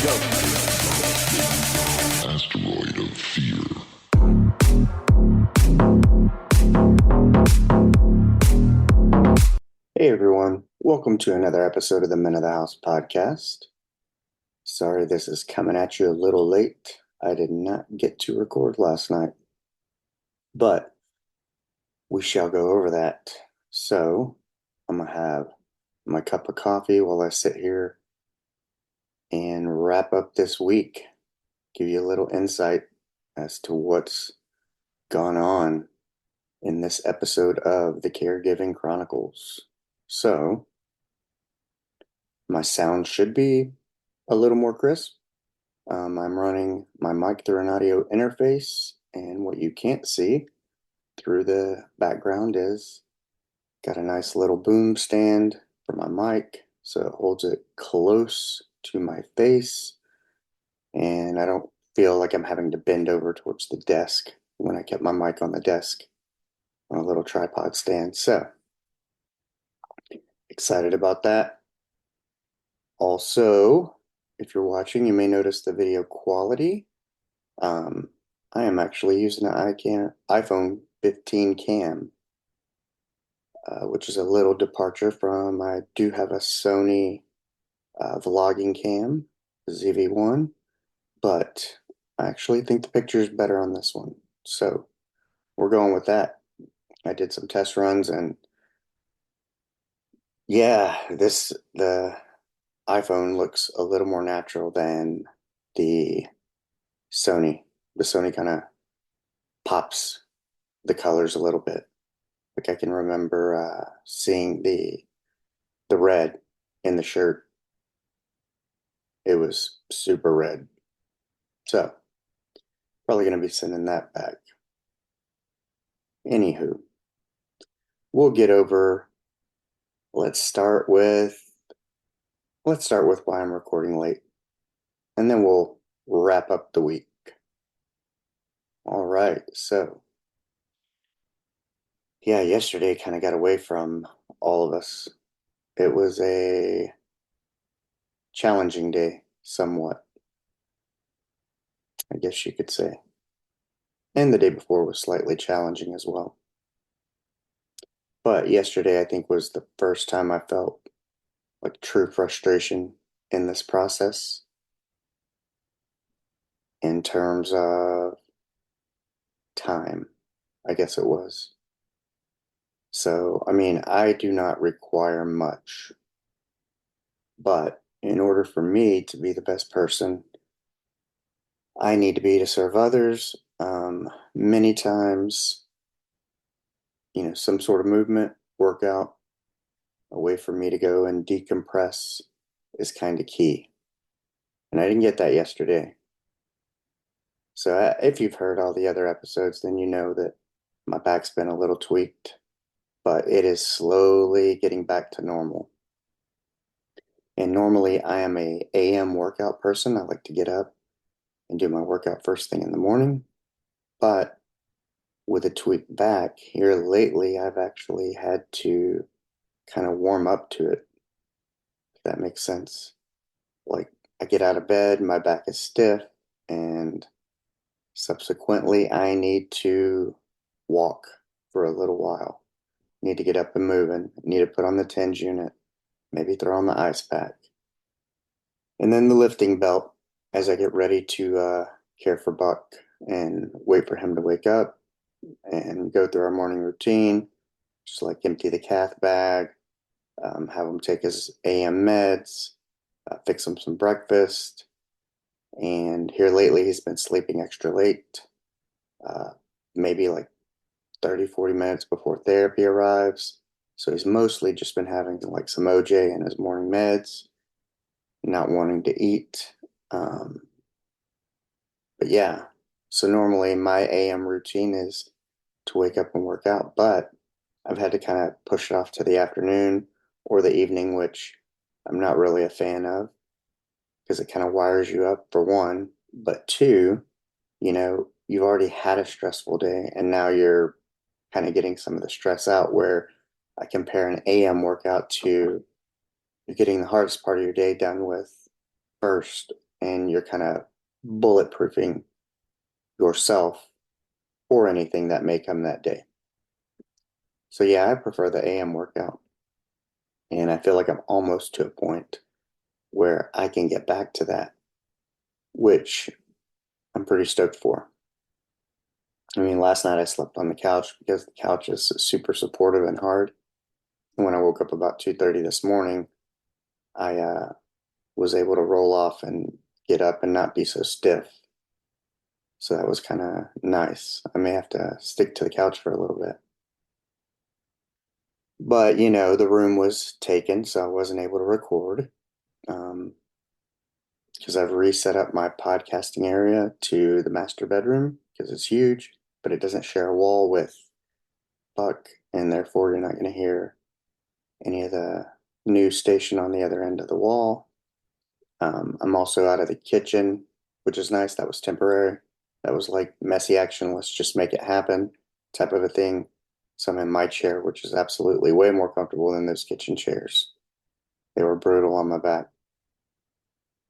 Asteroid of fear. Hey everyone, welcome to another episode of the Men of the House podcast. Sorry this is coming at you a little late. I did not get to record last night, but we shall go over that. So, I'm gonna have my cup of coffee while I sit here and wrap up this week, give you a little insight as to what's gone on in this episode of the Caregiving Chronicles. So, my sound should be a little more crisp. I'm running my mic through an audio interface, and what you can't see through the background is got a nice little boom stand for my mic, so it holds it close to my face, and I don't feel like I'm having to bend over towards the desk when I kept my mic on the desk on a little tripod stand. So excited about that. Also, if you're watching, you may notice the video quality. Um, I am actually using an iPhone 15 cam, which is a little departure from, I do have a Sony vlogging cam, ZV-1, but I actually think the picture is better on this one. So we're going with that. I did some test runs and yeah, the iPhone looks a little more natural than the Sony. The Sony kind of pops the colors a little bit. Like I can remember seeing the red in the shirt. It was super red. So probably going to be sending that back. Anywho, we'll get over. Let's start with let's start with why I'm recording late, and then we'll wrap up the week. All right. So yeah, yesterday kind of got away from all of us. It was a challenging day, somewhat, I guess you could say. And the day before was slightly challenging as well. But yesterday, I think, was the first time I felt like true frustration in this process in terms of time, I guess it was. So, I mean, I do not require much, but in order for me to be the best person, I need to be to serve others. Many times, some sort of movement, workout, a way for me to go and decompress is kind of key. And I didn't get that yesterday. So if you've heard all the other episodes, then you know that my back's been a little tweaked, but it is slowly getting back to normal. And normally I am a AM workout person. I like to get up and do my workout first thing in the morning. But with a tweaked back here lately, I've actually had to kind of warm up to it, if that makes sense. Like I get out of bed, my back is stiff, and subsequently I need to walk for a little while. Need to get up and moving. Need to put on the TENS unit, maybe throw on the ice pack. And then the lifting belt as I get ready to care for Buck and wait for him to wake up and go through our morning routine. Just like empty the cath bag, have him take his AM meds, fix him some breakfast. And here lately, he's been sleeping extra late, uh, maybe like 30, 40 minutes before therapy arrives. So he's mostly just been having like some OJ and his morning meds, not wanting to eat. Um, but yeah, so normally my AM routine is to wake up and work out, but I've had to kind of push it off to the afternoon or the evening, which I'm not really a fan of because it kind of wires you up for one, but two, you've already had a stressful day and now you're kind of getting some of the stress out where I compare an AM workout to you're getting the hardest part of your day done with first and you're kind of bulletproofing yourself or anything that may come that day. So yeah, I prefer the AM workout. And I feel like I'm almost to a point where I can get back to that, which I'm pretty stoked for. I mean, last night I slept on the couch because the couch is super supportive and hard. And when I woke up about 2:30 this morning, I was able to roll off and get up and not be so stiff. So that was kind of nice. I may have to stick to the couch for a little bit. But, the room was taken, so I wasn't able to record. Um, because I've reset up my podcasting area to the master bedroom because it's huge, but it doesn't share a wall with Buck, and therefore you're not going to hear any of the news station on the other end of the wall. I'm also out of the kitchen, which is nice. That was temporary. That was like messy action. Let's just make it happen type of a thing. So I'm in my chair, which is absolutely way more comfortable than those kitchen chairs. They were brutal on my back.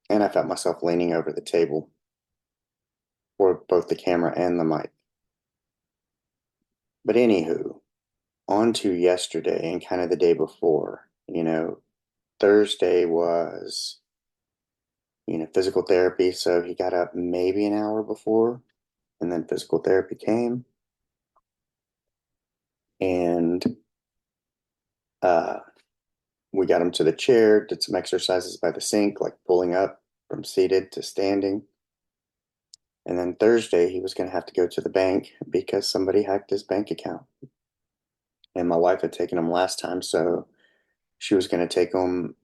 And I felt myself leaning over the table for both the camera and the mic. But anywho, on to yesterday and kind of the day before. Thursday was, physical therapy. So he got up maybe an hour before, and then physical therapy came. And uh, we got him to the chair, did some exercises by the sink, like pulling up from seated to standing. And then Thursday, he was going to have to go to the bank because somebody hacked his bank account. And my wife had taken him last time, so she was going to take him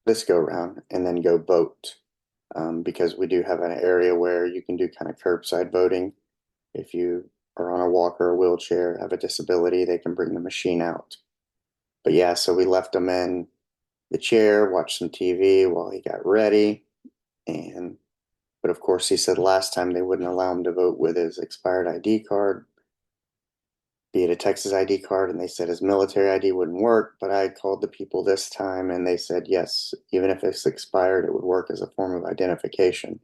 this go round and then go vote. Because we do have an area where you can do kind of curbside voting. If you are on a walker or wheelchair, have a disability, they can bring the machine out. But yeah, so we left him in the chair, watched some TV while he got ready. But of course, he said last time they wouldn't allow him to vote with his expired ID card, be it a Texas ID card, and they said his military ID wouldn't work. But I called the people this time and they said yes, even if it's expired, it would work as a form of identification.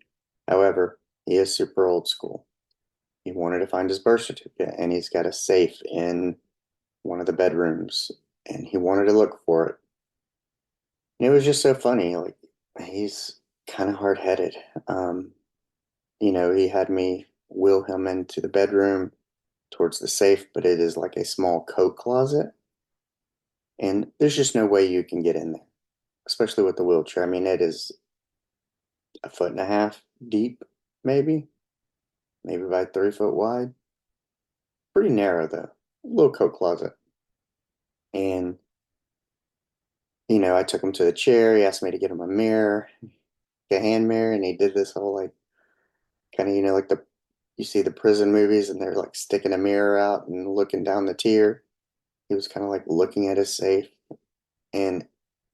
However, he is super old school. He wanted to find his birth certificate, and he's got a safe in one of the bedrooms, and he wanted to look for it. And it was just so funny. Like, he's kind of hard-headed. He had me wheel him into the bedroom towards the safe, but it is like a small coat closet. And there's just no way you can get in there, especially with the wheelchair. I mean, it is a foot and a half deep, maybe by 3 foot wide. Pretty narrow though. Little coat closet. And I took him to the chair. He asked me to get him a mirror, a hand mirror, and he did this whole like kind of, like you see the prison movies and they're like sticking a mirror out and looking down the tier. He was kind of like looking at his safe. And,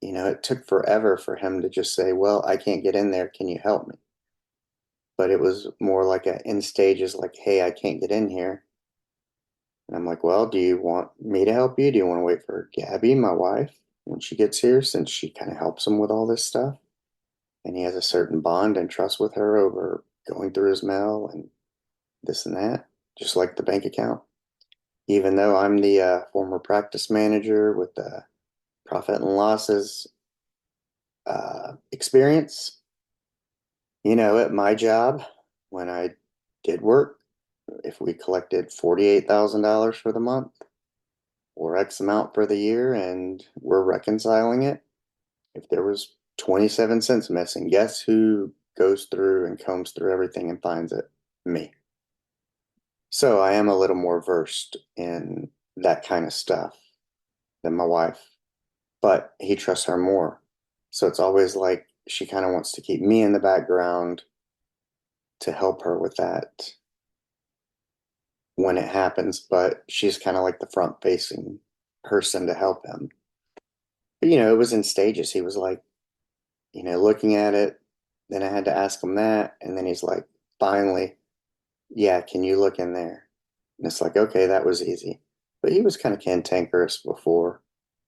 it took forever for him to just say, well, I can't get in there. Can you help me? But it was more like in stages like, hey, I can't get in here. And I'm like, well, do you want me to help you? Do you want to wait for Gabby, my wife, when she gets here, since she kind of helps him with all this stuff? And he has a certain bond and trust with her over going through his mail and this and that, just like the bank account. Even though I'm the former practice manager with the profit and losses experience, at my job, when I did work, if we collected $48,000 for the month or X amount for the year and we're reconciling it, if there was 27 cents missing, guess who goes through and combs through everything and finds it? Me. So I am a little more versed in that kind of stuff than my wife, but he trusts her more. So it's always like she kind of wants to keep me in the background to help her with that when it happens, but she's kind of like the front facing person to help him. But it was in stages. He was like, looking at it. Then I had to ask him that. And then he's like, finally, yeah, can you look in there? And it's like, okay, that was easy. But he was kind of cantankerous before.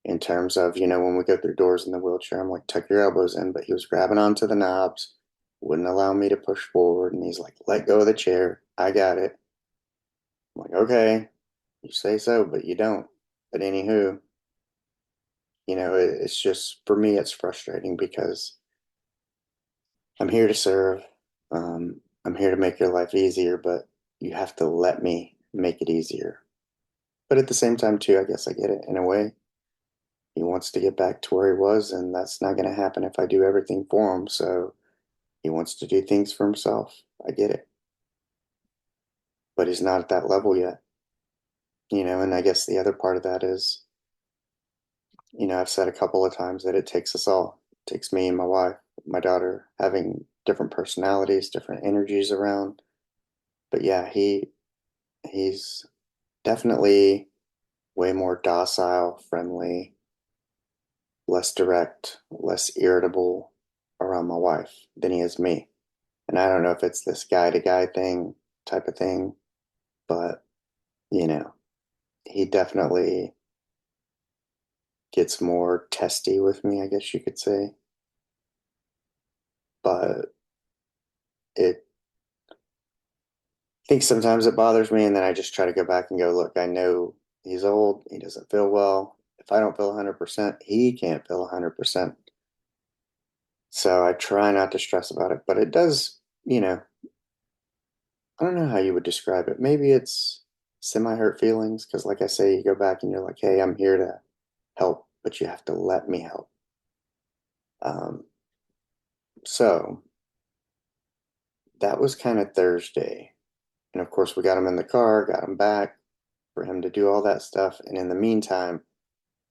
in terms of, when we go through doors in the wheelchair, I'm like, tuck your elbows in, but he was grabbing onto the knobs, wouldn't allow me to push forward. And he's like, let go of the chair. I got it. I'm like, okay, you say so, but you don't. But anywho, it's just, for me, it's frustrating because I'm here to serve. I'm here to make your life easier, but you have to let me make it easier. But at the same time, too, I guess I get it in a way. He wants to get back to where he was, and that's not going to happen if I do everything for him. So he wants to do things for himself. I get it. But he's not at that level yet, and I guess the other part of that is, I've said a couple of times that it takes us all. It takes me and my wife, my daughter, having different personalities, different energies around. But yeah, he's definitely way more docile, friendly, less direct, less irritable around my wife than he is me. And I don't know if it's this guy to guy thing type of thing, but you know, he definitely gets more testy with me, I guess you could say. But it I think sometimes it bothers me, and then I just try to go back and go, look, I know he's old, he doesn't feel well. If I don't feel 100%, he can't feel 100%. So I try not to stress about it, but it does, I don't know how you would describe it. Maybe it's semi-hurt feelings, because like I say, you go back and you're like, hey, I'm here to help, but you have to let me help. Um, so that was kind of Thursday. And of course, we got him in the car, got him back for him to do all that stuff. And in the meantime,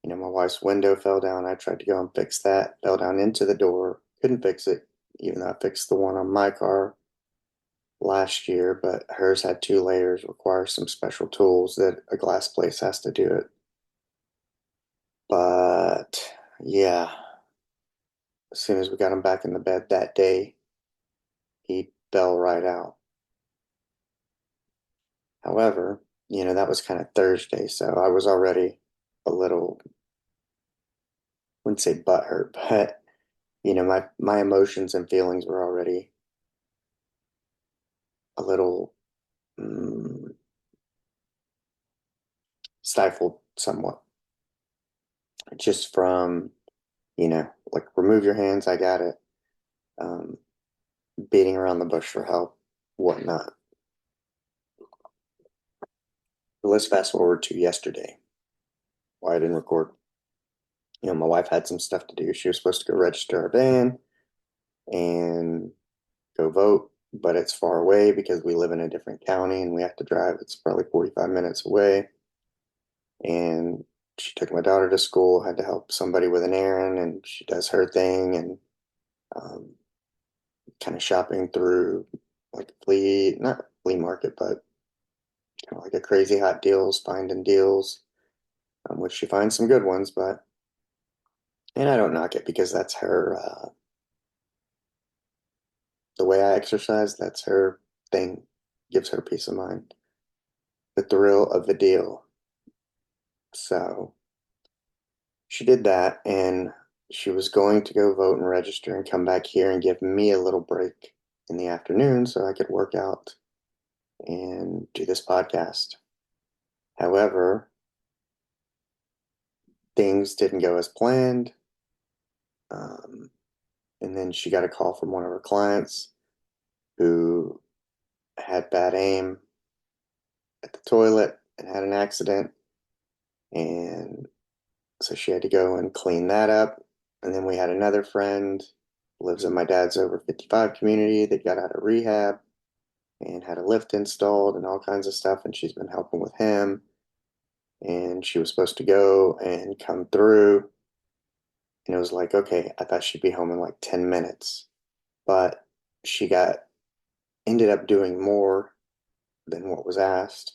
my wife's window fell down. I tried to go and fix that, fell down into the door, couldn't fix it, even though I fixed the one on my car last year, but hers had 2 layers, requires some special tools that a glass place has to do it. But yeah, as soon as we got him back in the bed that day, he fell right out. However, that was kind of Thursday, so I was already a little, wouldn't say butthurt, but my emotions and feelings were already a little mm, stifled somewhat, just from like, remove your hands, I got it. Um, Beating around the bush for help, whatnot. But let's fast forward to yesterday. Why I didn't record. My wife had some stuff to do. She was supposed to go register our van and go vote, but it's far away because we live in a different county and we have to drive. It's probably 45 minutes away. And she took my daughter to school, had to help somebody with an errand, and she does her thing, and um, kind of shopping through, like, not flea market, but kind of like a crazy hot deals, finding deals, which she finds some good ones, and I don't knock it because that's her, the way I exercise, that's her thing, gives her peace of mind, the thrill of the deal. So she did that, and she was going to go vote and register and come back here and give me a little break in the afternoon so I could work out and do this podcast. However, things didn't go as planned. Um, and then she got a call from one of her clients who had bad aim at the toilet and had an accident. And so she had to go and clean that up. And then we had another friend, lives in my dad's over 55 community, that got out of rehab and had a lift installed and all kinds of stuff. And she's been helping with him. And she was supposed to go and come through. And it was like, okay, I thought she'd be home in like 10 minutes. But she ended up doing more than what was asked.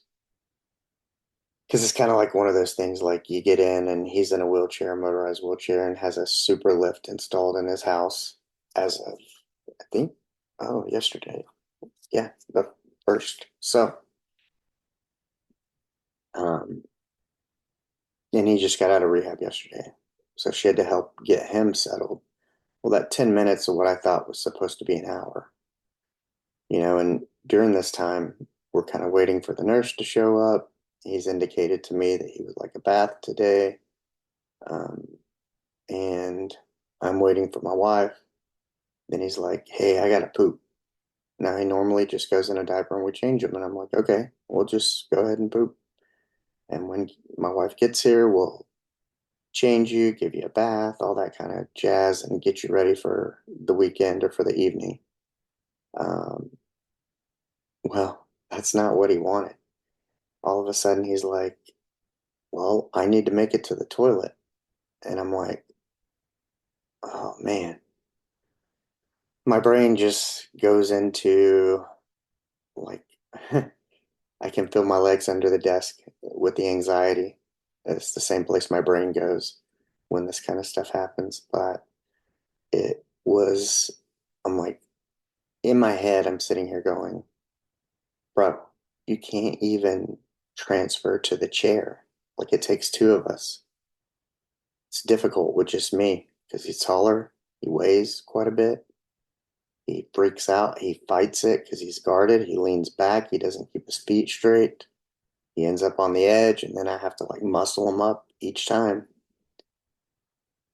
Because it's kind of like one of those things, like, you get in and he's in a wheelchair, a motorized wheelchair, and has a super lift installed in his house as of, I think, oh, yesterday. Yeah, the first. So, um, and he just got out of rehab yesterday. So she had to help get him settled. Well, that 10 minutes of what I thought was supposed to be an hour, and during this time, we're kind of waiting for the nurse to show up. He's indicated to me that he would like a bath today. Um, and I'm waiting for my wife. Then he's like, hey, I gotta poop. Now he normally just goes in a diaper and we change him. And I'm like, okay, we'll just go ahead and poop. And when my wife gets here, we'll change you, give you a bath, all that kind of jazz, and get you ready for the weekend or for the evening. Um, well, that's not what he wanted. All of a sudden, he's like, well, I need to make it to the toilet. And I'm like, oh man, my brain just goes into like, I can feel my legs under the desk with the anxiety. It's the same place my brain goes when this kind of stuff happens. But it was, I'm like, in my head, I'm sitting here going, bro, you can't even transfer to the chair. Like it takes two of us. It's difficult with just me because he's taller, he weighs quite a bit. He freaks out, he fights it because he's guarded, he leans back, he doesn't keep his feet straight. He ends up on the edge, and then I have to like muscle him up each time.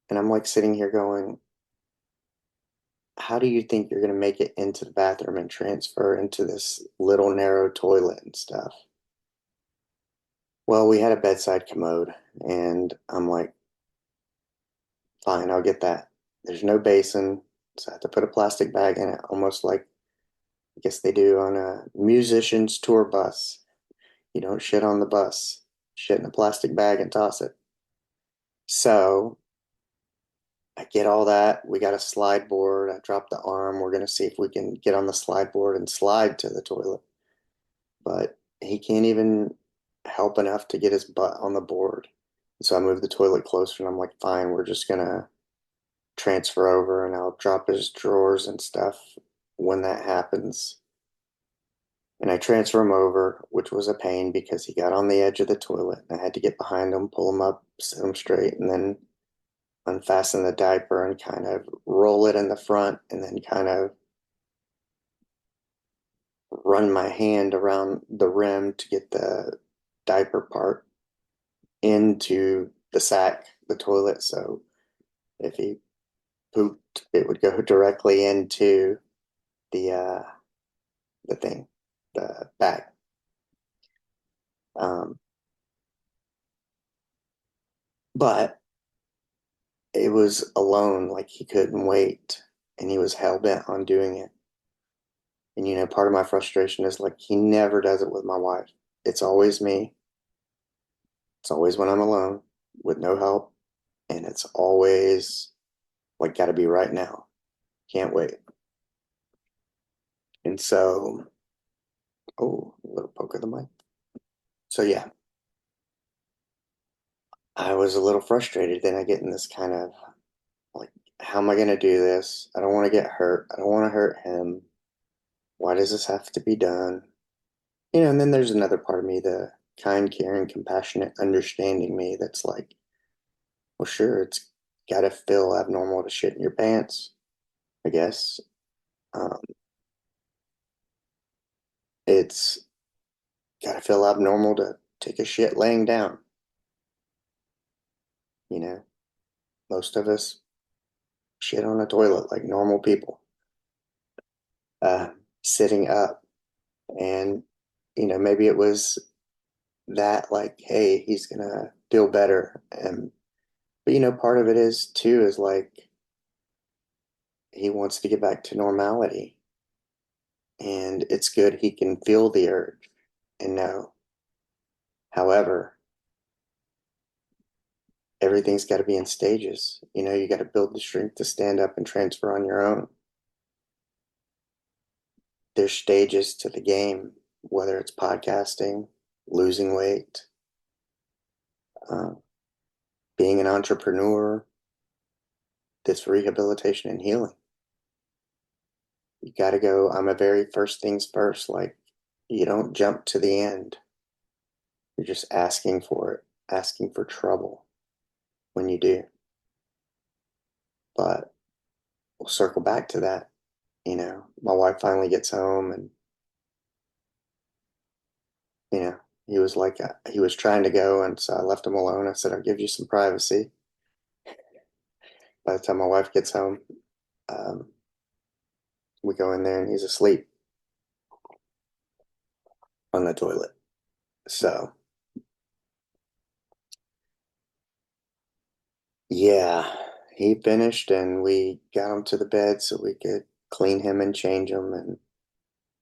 And I'm like sitting here going, how do you think you're going to make it into the bathroom and transfer into this little narrow toilet and stuff? Well, we had a bedside commode, and I'm like, fine, I'll get that. There's no basin, so I have to put a plastic bag in it, almost like I guess they do on a musician's tour bus. You don't shit on the bus, shit in a plastic bag and toss it. So I get all that. We got a slide board. I dropped the arm. We're going to see if we can get on the slide board and slide to the toilet. But he can't even help enough to get his butt on the board. So I moved the toilet closer and I'm like, fine, we're just going to transfer over and I'll drop his drawers and stuff when that happens. And I transfer him over, which was a pain because he got on the edge of the toilet. I had to get behind him, pull him up, set him straight, and then unfasten the diaper and kind of roll it in the front and then kind of run my hand around the rim to get the diaper part into the sack, the toilet. So if he pooped, it would go directly into the uh the thing, the bag. Um, but it was alone, like he couldn't wait and he was hell bent on doing it. And part of my frustration is like he never does it with my wife. It's always me. It's always when I'm alone with no help. And it's always like gotta be right now. Can't wait. And so, oh, a little poke of the mic. So yeah, I was a little frustrated. Then I get in this kind of like, how am I gonna do this? I don't want to get hurt. I don't want to hurt him. Why does this have to be done? And then there's another part of me, the kind, caring, compassionate, understanding me that's like, well, sure, it's gotta feel abnormal to shit in your pants, I guess. Um, it's gotta feel abnormal to take a shit laying down. You know, most of us shit on a toilet like normal people, uh, sitting up. And, maybe it was that, like, hey, he's gonna feel better. But, part of it is too, is like, he wants to get back to normality. And it's good he can feel the urge and know. However, everything's got to be in stages. You got to build the strength to stand up and transfer on your own. There's stages to the game, whether it's podcasting, losing weight, uh, being an entrepreneur, this rehabilitation and healing. You got to go. I'm a very first things first. Like, you don't jump to the end, you're just asking for it. asking for trouble when you do. But we'll circle back to that. My wife finally gets home and, you know, he was like, he was trying to go. And so I left him alone. I said, I'll give you some privacy. By the time my wife gets home, um, we go in there and he's asleep on the toilet. So, yeah, he finished and we got him to the bed so we could clean him and change him. And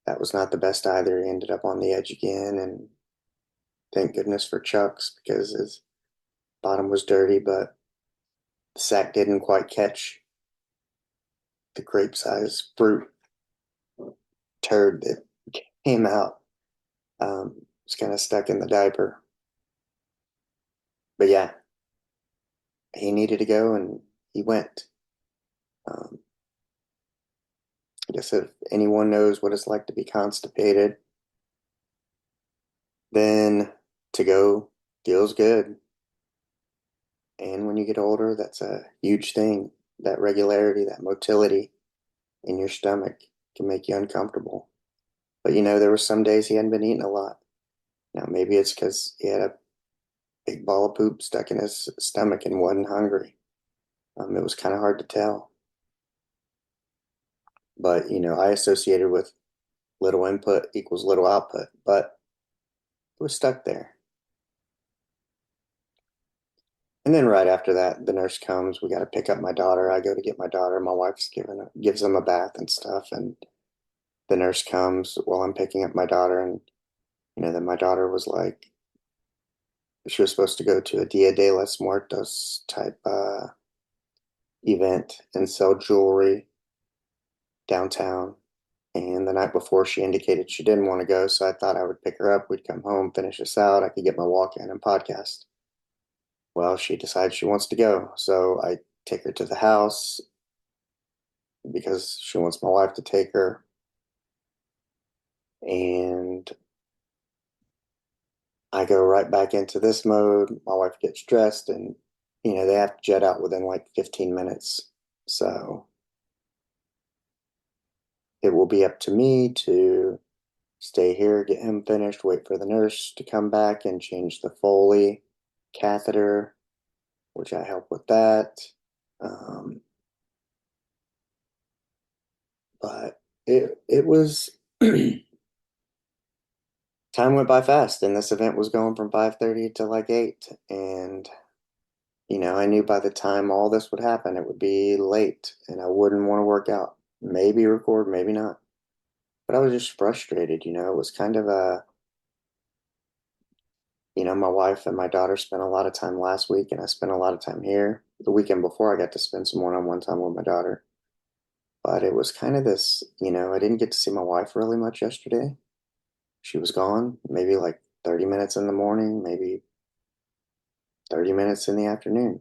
that was not the best either. He ended up on the edge again. And thank goodness for Chuck's because his bottom was dirty, but the sack didn't quite catch the grape sized fruit turd that came out. It's kind of stuck in the diaper. But yeah, he needed to go and he went. Um, I guess if anyone knows what it's like to be constipated, then to go feels good. And when you get older, that's a huge thing. That regularity, that motility in your stomach can make you uncomfortable. But there were some days he hadn't been eating a lot. Now, maybe it's because he had a big ball of poop stuck in his stomach and wasn't hungry. It was kind of hard to tell. But, I associated with little input equals little output, but it was stuck there. And then right after that, the nurse comes. We got to pick up my daughter. I go to get my daughter. My wife's gives them a bath and stuff. And the nurse comes while I'm picking up my daughter. And, then my daughter was like, she was supposed to go to a Dia de los Muertos type event and sell jewelry downtown. And the night before, she indicated she didn't want to go. So I thought I would pick her up. We'd come home, finish this out. I could get my walk in and podcast. Well, she decides she wants to go. So I take her to the house because she wants my wife to take her. And I go right back into this mode. My wife gets dressed and, they have to jet out within like 15 minutes. So it will be up to me to stay here, get him finished, wait for the nurse to come back and change the Foley catheter, which I help with that. Um, but it was time went by fast, and this event was going from 5:30 to like 8, and I knew by the time all this would happen, it would be late, and I wouldn't want to work out. Maybe record, maybe not. But I was just frustrated. It was kind of my wife and my daughter spent a lot of time last week, and I spent a lot of time here. The weekend before, I got to spend some one-on-one time with my daughter. But it was kind of this, I didn't get to see my wife really much yesterday. She was gone, maybe like 30 minutes in the morning, maybe 30 minutes in the afternoon.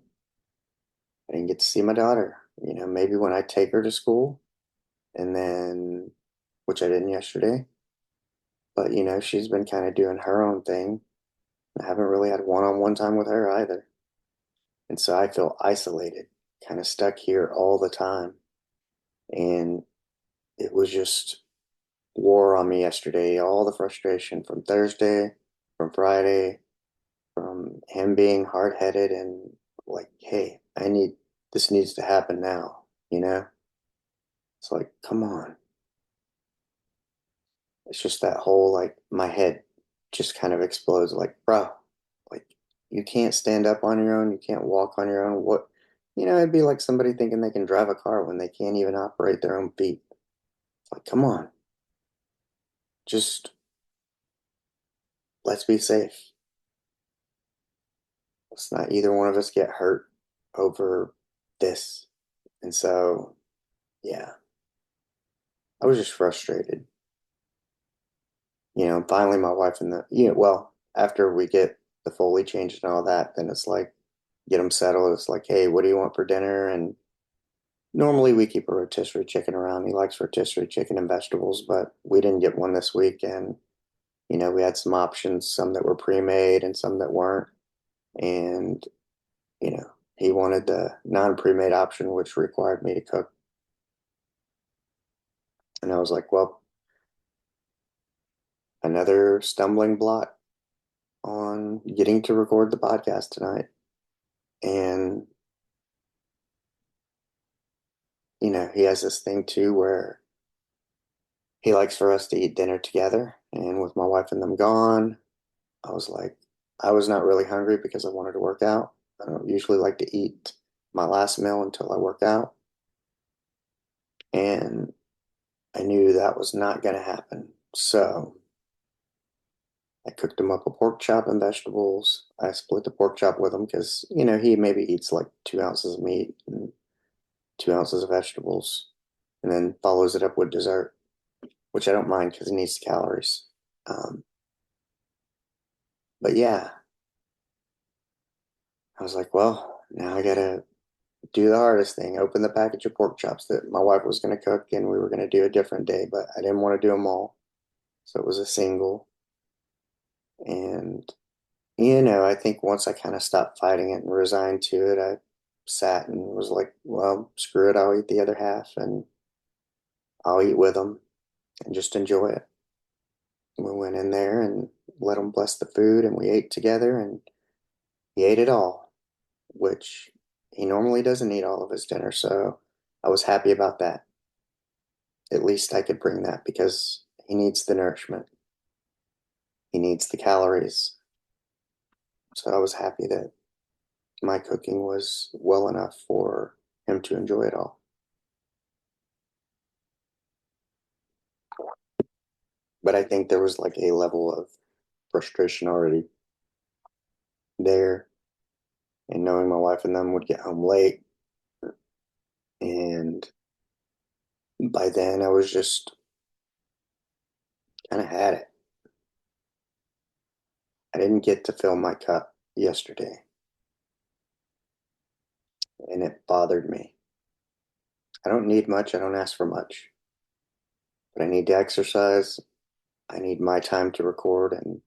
I didn't get to see my daughter. Maybe when I take her to school, and then, which I didn't yesterday. But, she's been kind of doing her own thing. I haven't really had one-on-one time with her either. And so I feel isolated, kind of stuck here all the time. And it was just wore on me yesterday. All the frustration from Thursday, from Friday, from him being hard headed and like, hey, this needs to happen now, you know? It's like, come on. It's just that whole like my head just kind of explodes like, bro, like you can't stand up on your own, you can't walk on your own. What it'd be like somebody thinking they can drive a car when they can't even operate their own feet. It's like, come on, just let's be safe. Let's not either one of us get hurt over this. And so, yeah, I was just frustrated. Finally my wife and well, after we get the Foley changed and all that, then it's like, get them settled. It's like, hey, what do you want for dinner? And normally we keep a rotisserie chicken around. He likes rotisserie chicken and vegetables, but we didn't get one this week. And, we had some options, some that were pre-made and some that weren't. And, you know, he wanted the non-pre-made option, which required me to cook. And I was like, well, another stumbling block on getting to record the podcast tonight. And, you know, he has this thing too where he likes for us to eat dinner together. And with my wife and them gone, I was like, I was not really hungry because I wanted to work out. I don't usually like to eat my last meal until I work out. And I knew that was not going to happen. So I cooked him up a pork chop and vegetables. I split the pork chop with him because, you know, he maybe eats like 2 ounces of meat and 2 ounces of vegetables and then follows it up with dessert, which I don't mind because he needs the calories. Um, but yeah, I was like, well, now I gotta do the hardest thing, open the package of pork chops that my wife was going to cook and we were going to do a different day, but I didn't want to do them all. So it was a single. And, you know, I think once I kind of stopped fighting it and resigned to it, I sat and was like, well, screw it. I'll eat the other half and I'll eat with them and just enjoy it. We went in there and let him bless the food and we ate together and he ate it all, which he normally doesn't eat all of his dinner. So I was happy about that. At least I could bring that because he needs the nourishment. He needs the calories. So I was happy that my cooking was well enough for him to enjoy it all. But I think there was like a level of frustration already there, and knowing my wife and them would get home late. And by then I was just kind of had it. I didn't get to fill my cup yesterday, and it bothered me. I don't need much, I don't ask for much, but I need to exercise. I need my time to record and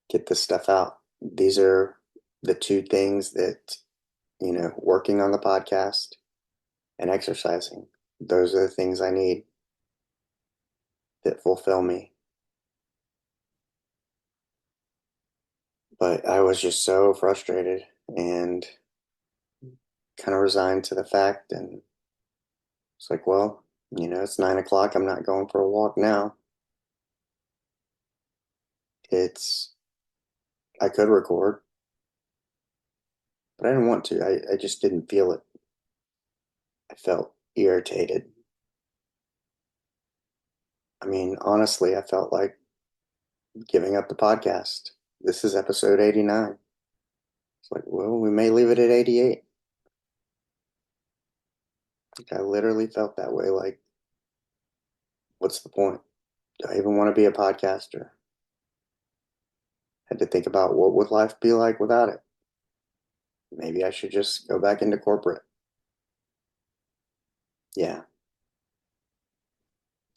get this stuff out. These are the two things that, you know, working on the podcast and exercising. Those are the things I need that fulfill me. But I was just so frustrated and kind of resigned to the fact. And it's like, well, you know, it's 9 o'clock. I'm not going for a walk now. It's, I could record, but I didn't want to. I just didn't feel it. I felt irritated. I mean, honestly, I felt like giving up the podcast. This is episode 89. It's like, well, we may leave it at 88. I literally felt that way. Like, what's the point? Do I even want to be a podcaster? Had to think about what would life be like without it. Maybe I should just go back into corporate. Yeah,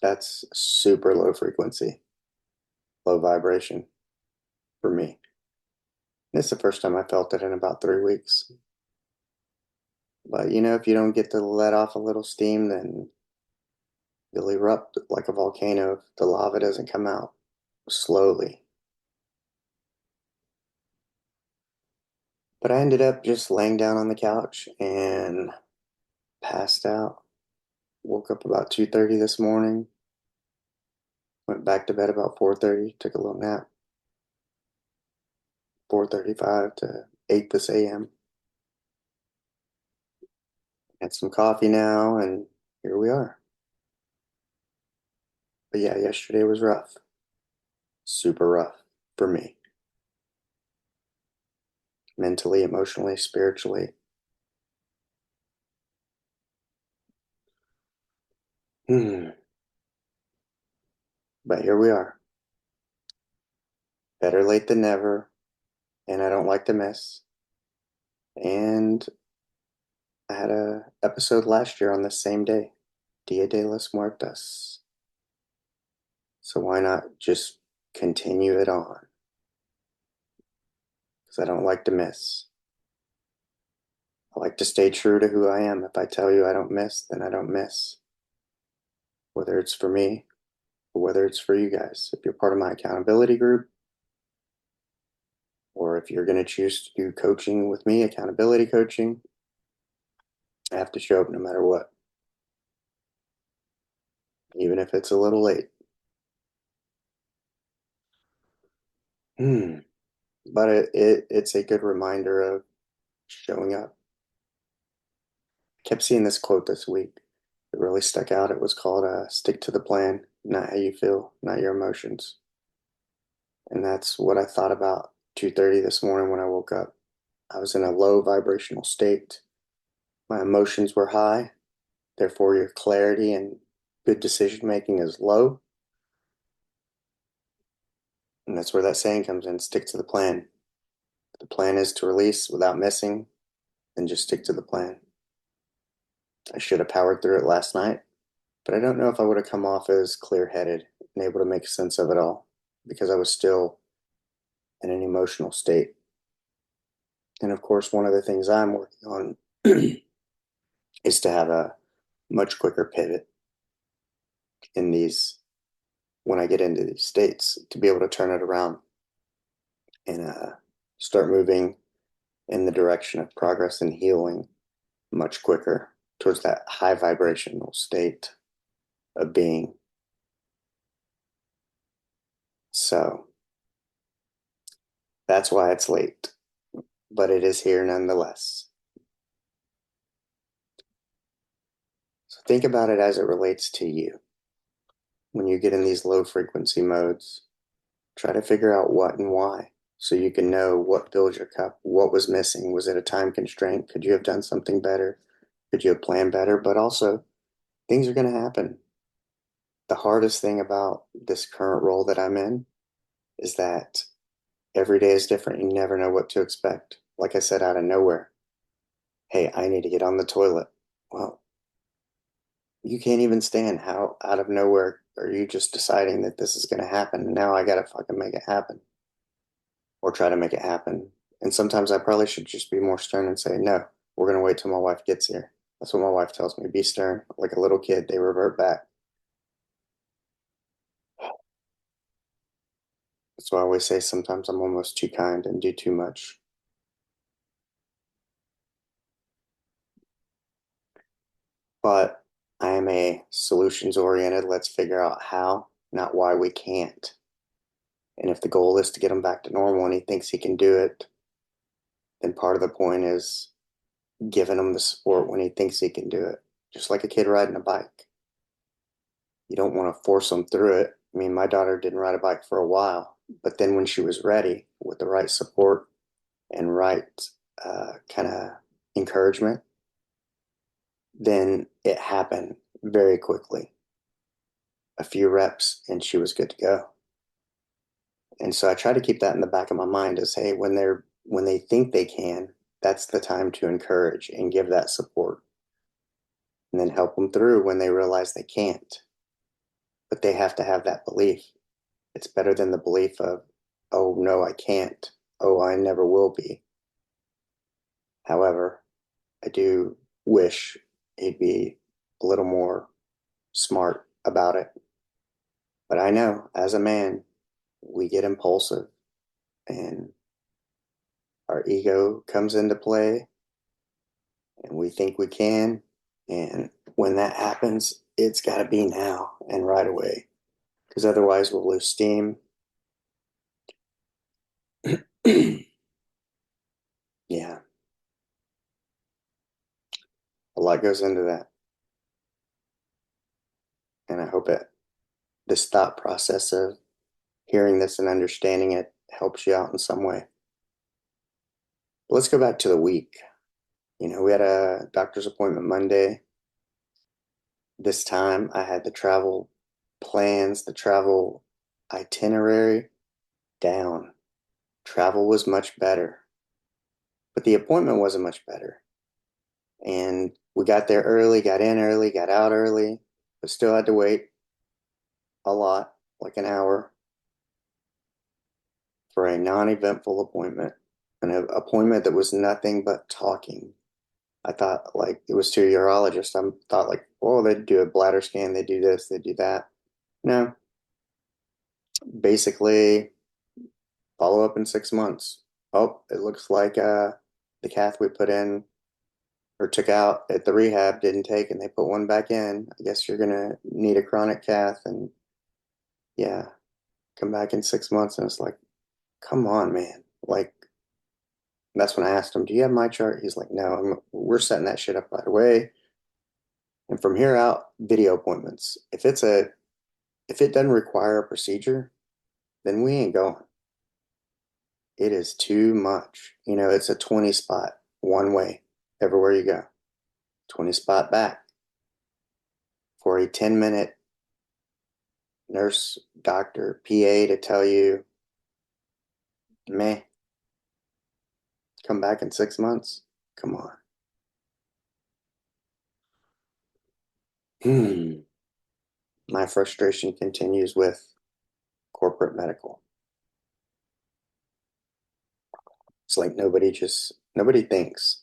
that's super low frequency, low vibration for me. And it's the first time I felt it in about 3 weeks. But you know, if you don't get to let off a little steam, then you'll erupt like a volcano if the lava doesn't come out slowly. But I ended up just laying down on the couch and passed out. Woke up about 2:30 this morning. Went back to bed about 4:30. Took a little nap. 4:35 to 8 this a.m. Had some coffee now, and here we are. But yeah, yesterday was rough. Super rough for me. Mentally, emotionally, spiritually. Hmm. But here we are. Better late than never, and I don't like to miss. And I had a episode last year on the same day, Dia de los Muertos. So why not just continue it on? because I don't like to miss. I like to stay true to who I am. If I tell you I don't miss, then I don't miss. Whether it's for me or whether it's for you guys. If you're part of my accountability group, or if you're going to choose to do coaching with me, accountability coaching, I have to show up no matter what, even if it's a little late. Hmm. But it's a good reminder of showing up. I kept seeing this quote this week. It really stuck out. It was called "Stick to the plan, not how you feel, not your emotions." And that's what I thought about 2:30 this morning when I woke up. I was in a low vibrational state. My emotions were high. Therefore, your clarity and good decision making is low. And that's where that saying comes in: stick to the plan. If the plan is to release without missing, then just stick to the plan. I should have powered through it last night, but I don't know if I would have come off as clear headed and able to make sense of it all because I was still in an emotional state. And of course, one of the things I'm working on is to have a much quicker pivot in these when I get into these states to be able to turn it around and start moving in the direction of progress and healing much quicker towards that high vibrational state of being. So that's why it's late, but it is here nonetheless. So think about it as it relates to you. When you get in these low frequency modes, try to figure out what and why so you can know what fills your cup, what was missing. Was it a time constraint? Could you have done something better? Could you have planned better? But also, things are going to happen. The hardest thing about this current role that I'm in is that every day is different. You never know what to expect. Like I said, out of nowhere, hey, I need to get on the toilet. Well, you can't even stand how out of nowhere are you just deciding that this is going to happen. And now I got to fucking make it happen or try to make it happen. And sometimes I probably should just be more stern and say, no, we're going to wait till my wife gets here. That's what my wife tells me. Be stern. Like a little kid, they revert back. That's why I always say sometimes I'm almost too kind and do too much. But I am a solutions oriented. Let's figure out how, not why we can't. And if the goal is to get him back to normal and he thinks he can do it, then part of the point is giving him the support when he thinks he can do it. Just like a kid riding a bike. You don't want to force them through it. I mean, my daughter didn't ride a bike for a while, but then when she was ready with the right support and right kind of encouragement, then it happened very quickly. A few reps and she was good to go. And so I try to keep that in the back of my mind as, hey, when they think they can, that's the time to encourage and give that support and then help them through when they realize they can't. But they have to have that belief. It's better than the belief of, oh, no, I can't. Oh, I never will be. However, I do wish he'd be a little more smart about it. But I know as a man, we get impulsive and our ego comes into play and we think we can. And when that happens, it's got to be now and right away because otherwise we'll lose steam. Yeah, a lot goes into that. And I hope it, this thought process of hearing this and understanding it helps you out in some way. But let's go back to the week. You know, we had a doctor's appointment Monday. This time I had the travel plans, the travel itinerary down. Travel was much better, but the appointment wasn't much better. And we got there early, got in early, got out early, but still had to wait a lot, like an hour, for a non eventful appointment. an appointment that was nothing but talking. I thought like it was to a urologist. I thought like, oh, they do a bladder scan, they do this, they do that. No, basically follow up in 6 months. Oh, it looks like the cath we put in or took out at the rehab didn't take, and they put one back in. I guess you're gonna need a chronic cath, and yeah, come back in 6 months. And it's like, come on, man. Like that's when I asked him, "Do you have my chart?" He's like, "No, we're setting that shit up right away." And from here out, video appointments. If it doesn't require a procedure, then we ain't going. It is too much. It's a 20 spot one way everywhere you go. 20 spot back for a 10-minute nurse, doctor, PA to tell you, meh, come back in 6 months. Come on. My frustration continues with corporate medical. It's like nobody thinks.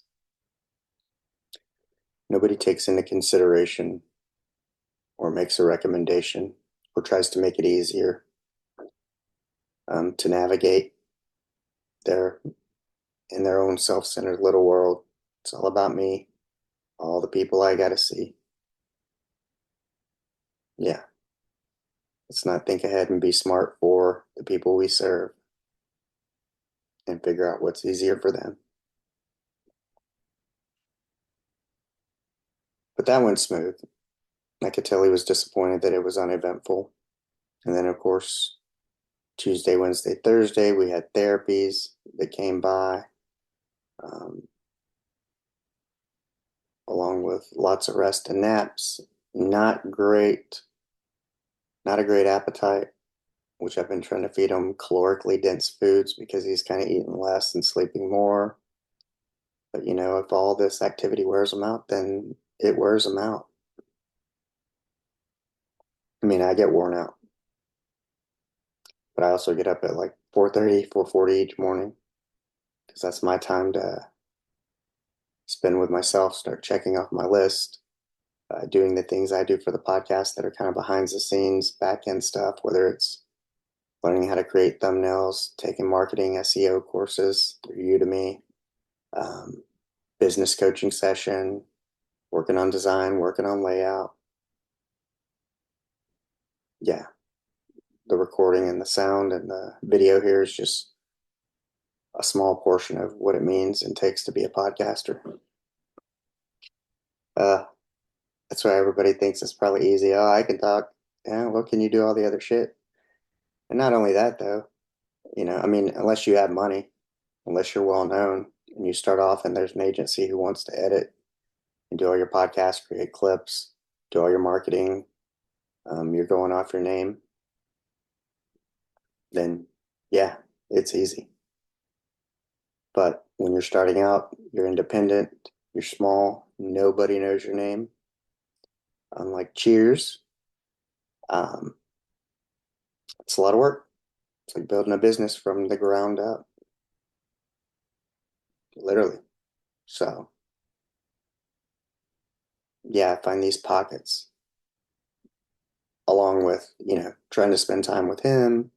Nobody takes into consideration or makes a recommendation or tries to make it easier to navigate their in their own self-centered little world. It's all about me, all the people I gotta see. Yeah, let's not think ahead and be smart for the people we serve and figure out what's easier for them. But that went smooth. I could tell he was disappointed that it was uneventful. And then, of course, Tuesday, Wednesday, Thursday, we had therapies that came by, um, along with lots of rest and naps. Not great, not a great appetite, which I've been trying to feed him calorically dense foods because he's kind of eating less and sleeping more. But if all this activity wears him out, then it wears him out. I mean, I get worn out, but I also get up at like 4:30, 4:40 each morning because that's my time to spend with myself, start checking off my list, doing the things I do for the podcast that are kind of behind the scenes, back end stuff, whether it's learning how to create thumbnails, taking marketing SEO courses through Udemy, um, business coaching session, working on design, working on layout. Yeah, the recording and the sound and the video here is just a small portion of what it means and takes to be a podcaster. Uh, that's why everybody thinks it's probably easy. Oh, I can talk. Yeah, well, can you do all the other shit? And not only that, though, I mean, unless you have money, unless you're well known and you start off and there's an agency who wants to edit and do all your podcasts, create clips, do all your marketing, you're going off your name, then yeah, it's easy. But when you're starting out, you're independent, you're small, nobody knows your name. Unlike Cheers, um, it's a lot of work. It's like building a business from the ground up, literally. So, yeah, I find these pockets along with, trying to spend time with him,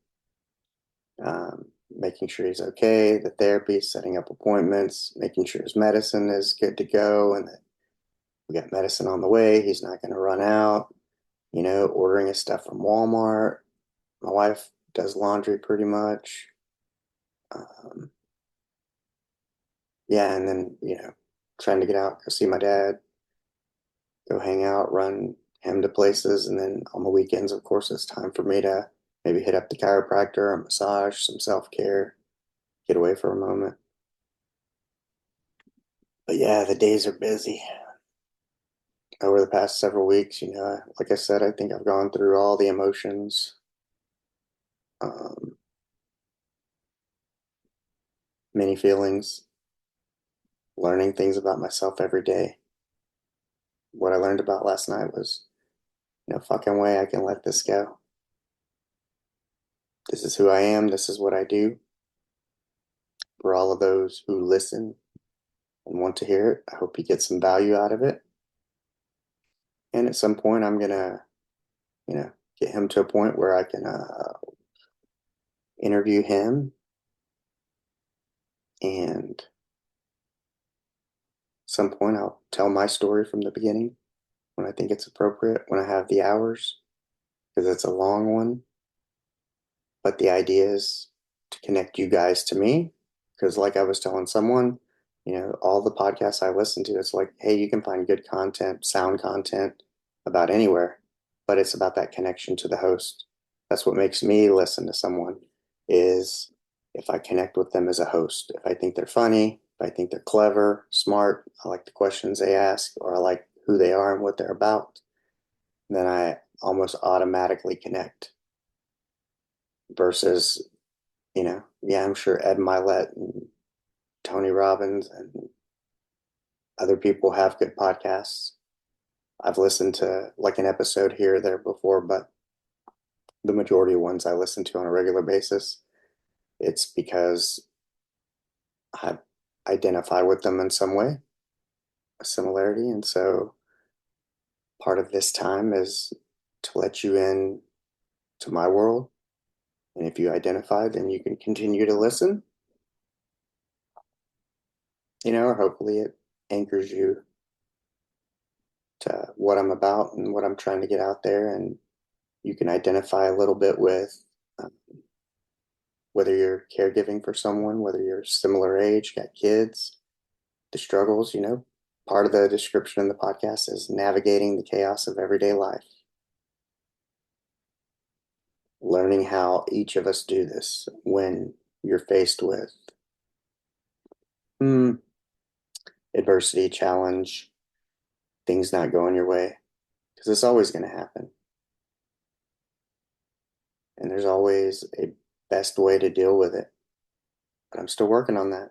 making sure he's okay, the therapy, setting up appointments, making sure his medicine is good to go and that we got medicine on the way. He's not going to run out, ordering his stuff from Walmart. My wife does laundry pretty much. Um, yeah, and then, trying to get out, go see my dad, go hang out, run him to places. And then on the weekends, of course, it's time for me to maybe hit up the chiropractor, a massage, some self care, get away for a moment. But yeah, the days are busy. Over the past several weeks, like I said, I think I've gone through all the emotions, um, many feelings, learning things about myself every day. What I learned about last night was no fucking way I can let this go. This is who I am. This is what I do. for all of those who listen and want to hear it. I hope you get some value out of it. And at some point, I'm gonna, get him to a point where I can interview him and some point I'll tell my story from the beginning when I think it's appropriate, when I have the hours, because it's a long one. But the idea is to connect you guys to me, because like I was telling someone, all the podcasts I listen to, it's like, hey, you can find good content, sound content about anywhere, but it's about that connection to the host. That's what makes me listen to someone is if I connect with them as a host. If I think they're funny, if I think they're clever, smart, I like the questions they ask, or I like who they are and what they're about, then I almost automatically connect versus, yeah, I'm sure Ed Milet and Tony Robbins and other people have good podcasts. I've listened to like an episode here or there before, but the majority of ones I listen to on a regular basis, it's because I identify with them in some way, a similarity. And so part of this time is to let you in to my world. And if you identify, then you can continue to listen, or hopefully it anchors you to what I'm about and what I'm trying to get out there. And you can identify a little bit with um, whether you're caregiving for someone, whether you're similar age, got kids, the struggles, part of the description in the podcast is navigating the chaos of everyday life, learning how each of us do this when you're faced with hmm, adversity, challenge, things not going your way, because it's always going to happen. And there's always a best way to deal with it. But I'm still working on that.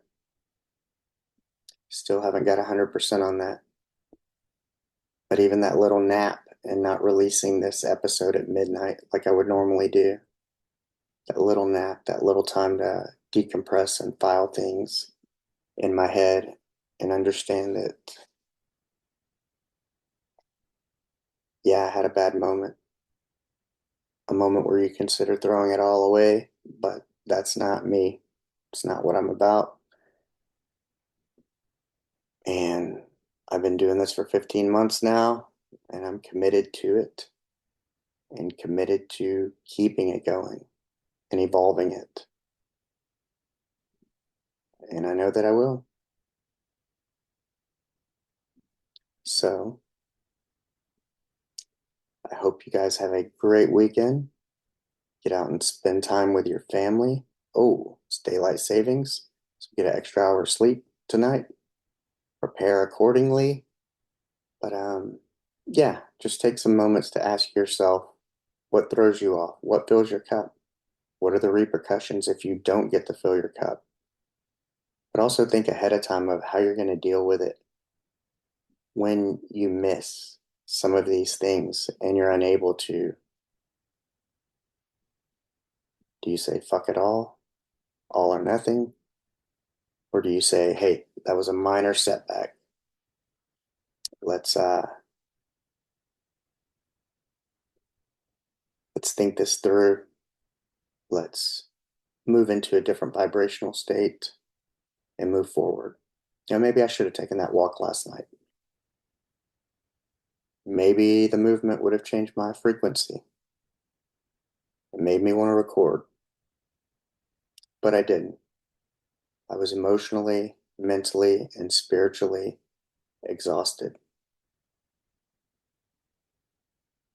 Still haven't got 100% on that. But even that little nap and not releasing this episode at midnight like I would normally do, that little nap, that little time to decompress and file things in my head and understand that, yeah, I had a bad moment, a moment where you consider throwing it all away, but that's not me. It's not what I'm about. And I've been doing this for 15 months now, and I'm committed to it and committed to keeping it going and evolving it. And I know that I will. So I hope you guys have a great weekend. Get out and spend time with your family. Oh, it's daylight savings. So get an extra hour of sleep tonight. Prepare accordingly. But yeah, just take some moments to ask yourself what throws you off? What fills your cup? What are the repercussions if you don't get to fill your cup? But also think ahead of time of how you're going to deal with it when you miss some of these things and you're unable to. Do you say fuck it all or nothing? Or do you say, hey, that was a minor setback. Let's let's think this through. Let's move into a different vibrational state and move forward. Maybe I should have taken that walk last night. Maybe the movement would have changed my frequency. It made me want to record, but I didn't. I was emotionally, mentally, and spiritually exhausted.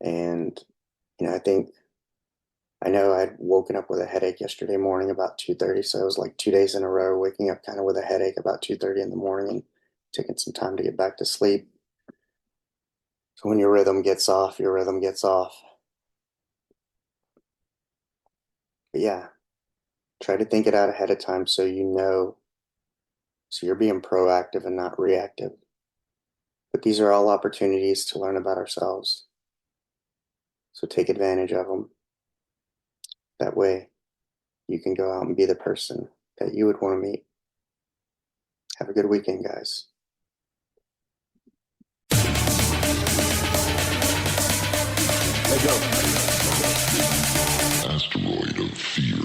And, I know I'd woken up with a headache yesterday morning about 2:30, so it was like 2 days in a row waking up kind of with a headache about 2:30 in the morning and taking some time to get back to sleep. So when your rhythm gets off, your rhythm gets off. But yeah, try to think it out ahead of time so so you're being proactive and not reactive. But these are all opportunities to learn about ourselves. So take advantage of them. That way you can go out and be the person that you would want to meet. Have a good weekend, guys. Let go. Asteroid of fear.